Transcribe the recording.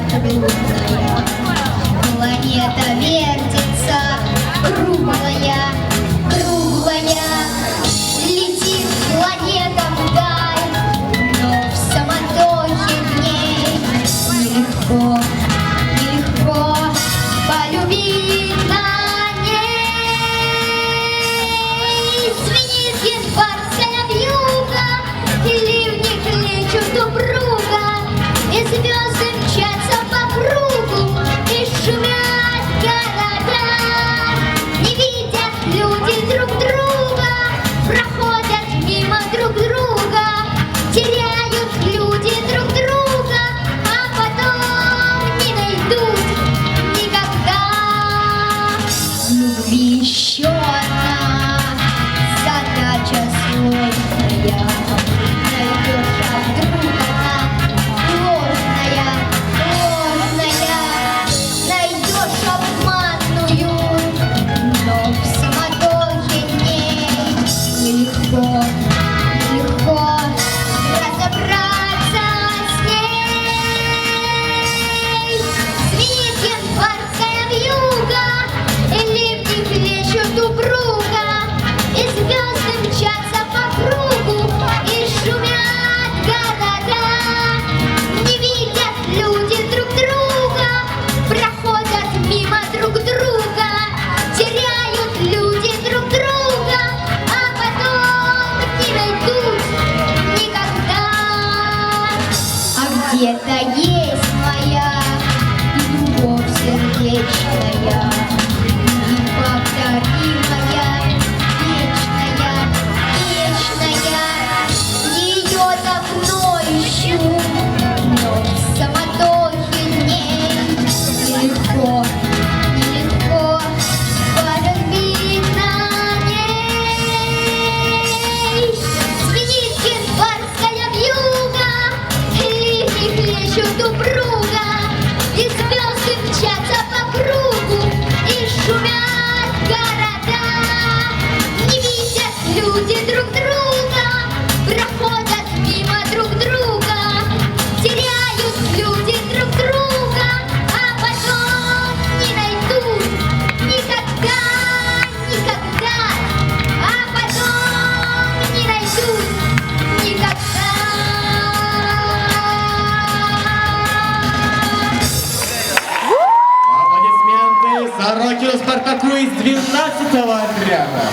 трудная. Планета вертится, круглая, круглая. Летит планета вдаль, но в самотохе в ней нелегко, нелегко полюбить на ней. Звенит январская вьюга, и ливни кличут упруга, и звезды мчатся по кругу, и шумят города. Не видят люди друг друга, проходят мимо друг друга, теряют люди друг друга, а потом не найдут никогда. Любви еще одна задача сложная. Найдешь, а вдруг она ложная, ложная. Найдешь обманную, но в самотохе в ней нелегко, нелегко разобраться с ней. Звенит январская вьюга, и ливни плещут упруга, и звезды мчатся по кругу, и шумят города. Не видят люди друг друга, проходят мимо друг друга, теряют люди друг друга, а потом не найдут никогда. А где-то есть моя любовь сердечная, неповторимая, вечная, вечная. Ее давно ищу, но в самотохе в ней нелегко, нелегко полюбить на ней. Звенит январская вьюга, и ливни плещут упруга, и звезды мчатся по кругу, и шумят города. Не видят люди друг друга, проходят мимо друг друга, теряют люди друг друга, а потом не найдут никогда, никогда, а потом не найдут никогда. Аплодисменты за рокеру Спартаку из 12-го отряда.